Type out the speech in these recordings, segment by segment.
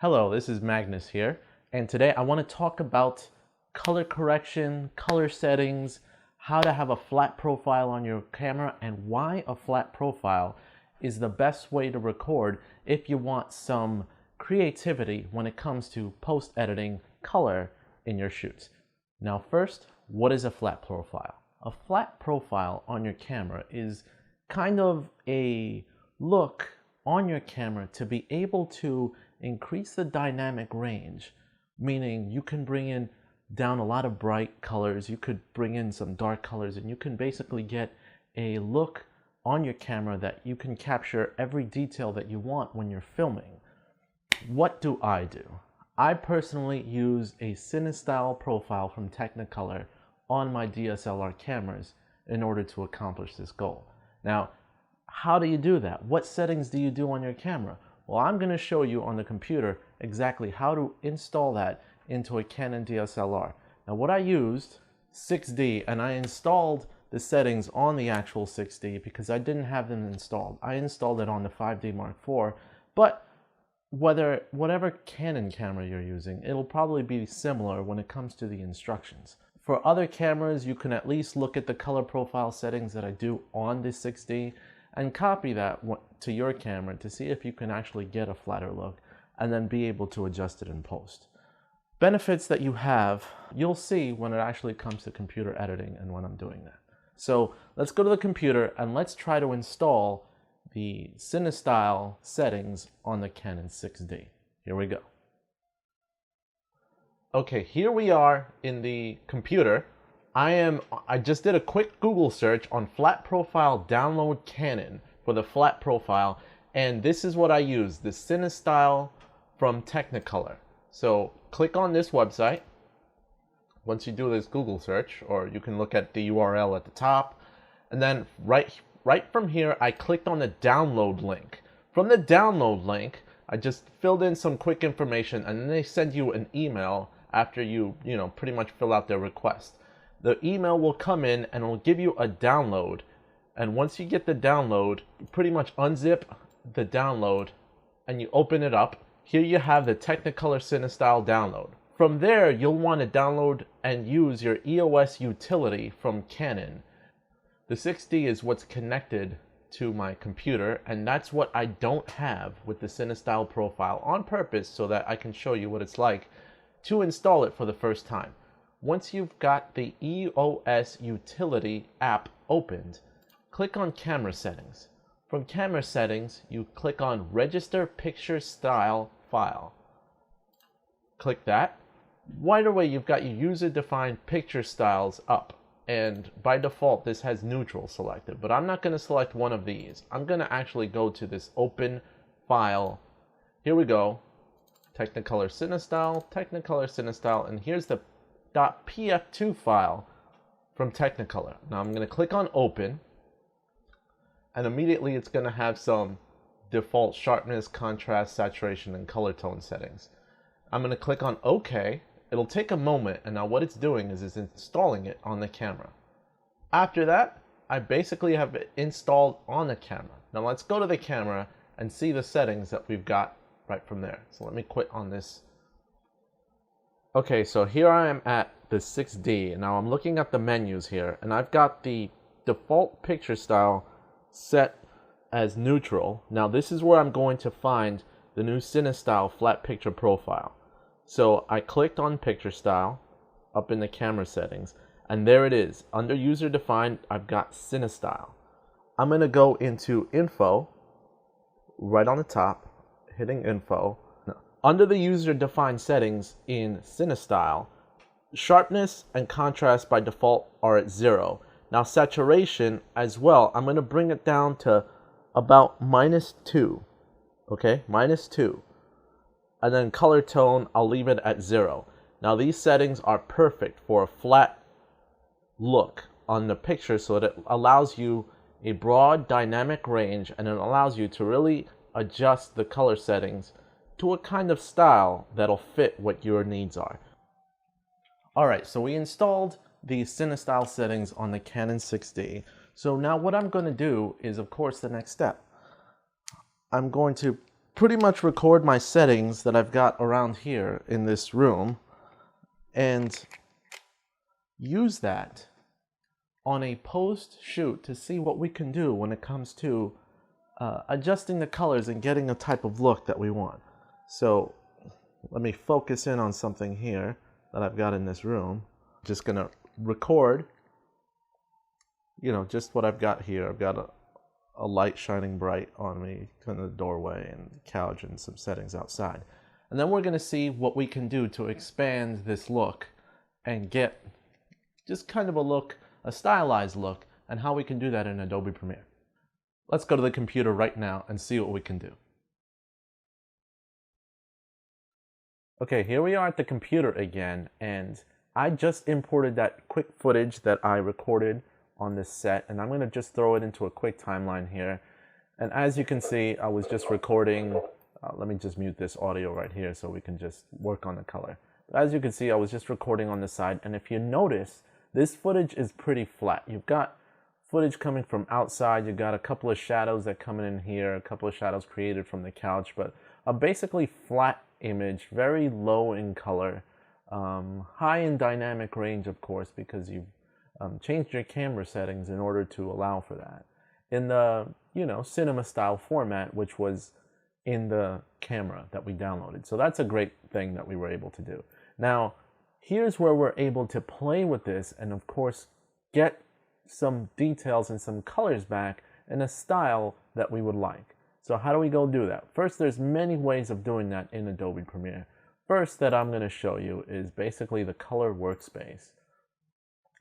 Hello, this is Magnus here, and today I want to talk about color correction, color settings, how to have a flat profile on your camera, and why a flat profile is the best way to record if you want some creativity when it comes to post-editing color in your shoots. Now first, what is a flat profile? A flat profile on your camera is kind of a look on your camera to be able to increase the dynamic range, meaning you can bring in down a lot of bright colors, you could bring in some dark colors, and you can basically get a look on your camera that you can capture every detail that you want when you're filming. What do? I personally use a CineStyle profile from Technicolor on my DSLR cameras in order to accomplish this goal. Now, how do you do that? What settings do you do on your camera? Well, I'm going to show you on the computer exactly how to install that into a Canon DSLR. Now what I used, 6D, and I installed the settings on the actual 6D because I didn't have them installed. I installed it on the 5D Mark IV, but whatever Canon camera you're using, it'll probably be similar when it comes to the instructions. For other cameras, you can at least look at the color profile settings that I do on the 6D and copy that to your camera to see if you can actually get a flatter look and then be able to adjust it in post. Benefits that you have, you'll see when it actually comes to computer editing and when I'm doing that. So let's go to the computer and let's try to install the CineStyle settings on the Canon 6D. Here we go. Okay, here we are in the computer. I just did a quick Google search on flat profile download Canon for the flat profile, and this is what I use, the CineStyle from Technicolor. So click on this website once you do this Google search, or you can look at the URL at the top, and then right from here I clicked on the download link. From the download link, I just filled in some quick information, and then they send you an email after you pretty much fill out their request. The email will come in and it will give you a download, and once you get the download, you pretty much unzip the download and you open it up. Here you have the Technicolor CineStyle download. From there, you'll want to download and use your EOS utility from Canon. The 6D is what's connected to my computer, and that's what I don't have with the CineStyle profile on purpose so that I can show you what it's like to install it for the first time. Once you've got the EOS utility app opened, click on camera settings. From camera settings, you click on register picture style file. Click that. Right away, you've got your user-defined picture styles up, and by default this has neutral selected, but I'm not going to select one of these. I'm going to actually go to this open file. Here we go, Technicolor CineStyle, and here's the .pf2 file from Technicolor. Now I'm going to click on open, and immediately it's going to have some default sharpness, contrast, saturation, and color tone settings. I'm going to click on OK. It'll take a moment, and now what it's doing is it's installing it on the camera. After that, I basically have it installed on the camera. Now let's go to the camera and see the settings that we've got right from there. So let me quit on this. Okay, so here I am at the 6D. Now I'm looking at the menus here, and I've got the default picture style set as neutral. Now this is where I'm going to find the new CineStyle flat picture profile. So I clicked on picture style up in the camera settings, and there it is. Under user defined, I've got CineStyle. I'm going to go into info right on the top, hitting info. Under the user-defined settings in CineStyle, sharpness and contrast by default are at 0. Now saturation as well, I'm going to bring it down to about -2. Okay, -2. And then color tone, I'll leave it at 0. Now these settings are perfect for a flat look on the picture, so that it allows you a broad dynamic range, and it allows you to really adjust the color settings to a kind of style that'll fit what your needs are. Alright, so we installed the CineStyle settings on the Canon 6D. So now what I'm going to do is, of course, the next step. I'm going to pretty much record my settings that I've got around here in this room and use that on a post shoot to see what we can do when it comes to adjusting the colors and getting a type of look that we want. So let me focus in on something here that I've got in this room. Just gonna record, you know, just what I've got here. I've got a light shining bright on me in the doorway and the couch and some settings outside. And then we're gonna see what we can do to expand this look and get just kind of a look, a stylized look, and how we can do that in Adobe Premiere. Let's go to the computer right now and see what we can do. Okay, here we are at the computer again, and I just imported that quick footage that I recorded on this set, and I'm going to just throw it into a quick timeline here. And as you can see, I was just recording, let me just mute this audio right here so we can just work on the color. But as you can see, I was just recording on the side, and if you notice, this footage is pretty flat. You've got footage coming from outside, you've got a couple of shadows that come in here, a couple of shadows created from the couch, but a basically flat image, very low in color, high in dynamic range, of course, because you've changed your camera settings in order to allow for that. In the, you know, cinema style format, which was in the camera that we downloaded. So that's a great thing that we were able to do. Now, here's where we're able to play with this and, of course, get some details and some colors back in a style that we would like. So how do we go do that? First, there's many ways of doing that in Adobe Premiere. First that I'm going to show you is basically the color workspace,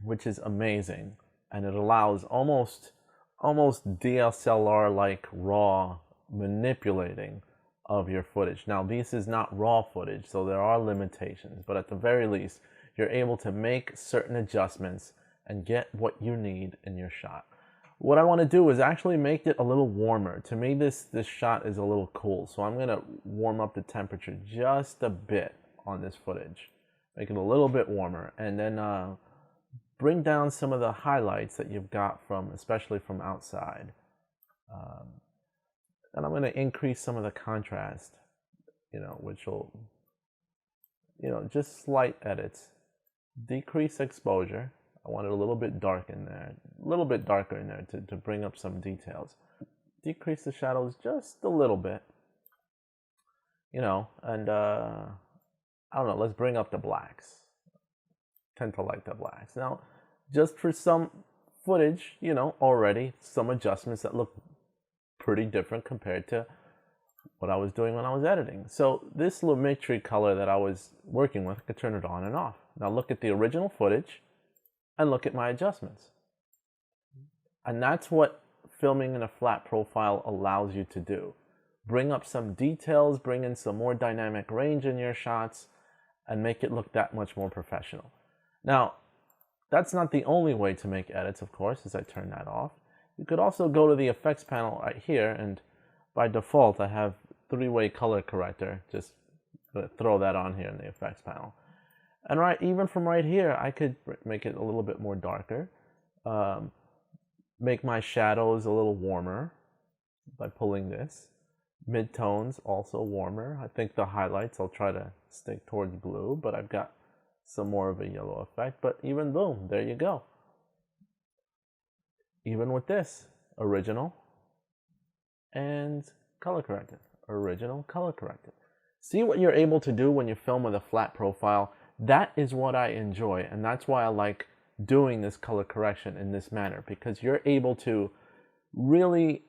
which is amazing, and it allows almost DSLR-like raw manipulating of your footage. Now, this is not raw footage, so there are limitations, but at the very least, you're able to make certain adjustments and get what you need in your shot. What I want to do is actually make it a little warmer. To me, this shot is a little cool, so I'm going to warm up the temperature just a bit on this footage. Make it a little bit warmer, and then bring down some of the highlights that you've got from, especially from outside. And I'm going to increase some of the contrast, you know, which will, you know, just slight edits. Decrease exposure. I want it a little bit dark in there, a little bit darker in there to bring up some details. Decrease the shadows just a little bit, you know, and I don't know, let's bring up the blacks. Tend to like the blacks. Now, just for some footage, you know, already some adjustments that look pretty different compared to what I was doing when I was editing. So this Lumetri color that I was working with, I could turn it on and off. Now look at the original footage and look at my adjustments. And that's what filming in a flat profile allows you to do. Bring up some details, bring in some more dynamic range in your shots, and make it look that much more professional. Now, that's not the only way to make edits, of course, as I turn that off. You could also go to the effects panel right here, and by default, I have three-way color corrector. Just throw that on here in the effects panel. And even from right here, I could make it a little bit more darker. Make my shadows a little warmer by pulling this. Midtones also warmer. I think the highlights I'll try to stick towards blue, but I've got some more of a yellow effect. But even boom, there you go. Even with this, original and color corrected. Original, color corrected. See what you're able to do when you film with a flat profile. That is what I enjoy, and that's why I like doing this color correction in this manner, because you're able to really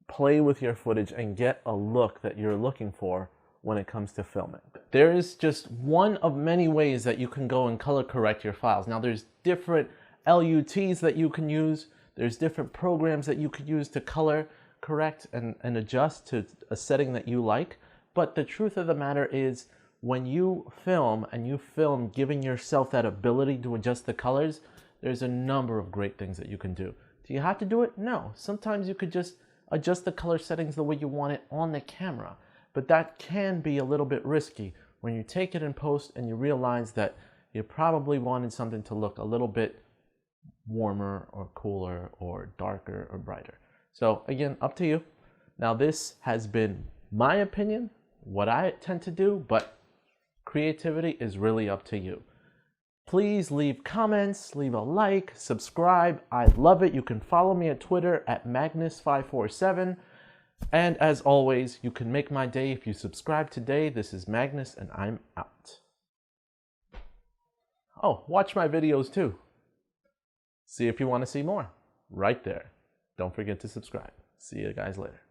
play with your footage and get a look that you're looking for when it comes to filming. There is just one of many ways that you can go and color correct your files. Now there's different LUTs that you can use. There's different programs that you could use to color correct and adjust to a setting that you like. But the truth of the matter is, when you film and you film giving yourself that ability to adjust the colors, there's a number of great things that you can do. Do you have to do it? No. Sometimes you could just adjust the color settings the way you want it on the camera. But that can be a little bit risky when you take it in post and you realize that you probably wanted something to look a little bit warmer or cooler or darker or brighter. So again, up to you. Now this has been my opinion, what I tend to do, but creativity is really up to you. Please leave comments, leave a like, subscribe. I love it. You can follow me at Twitter at Magnus547. And as always, you can make my day if you subscribe today. This is Magnus, and I'm out. Oh, watch my videos too. See if you want to see more. Right there. Don't forget to subscribe. See you guys later.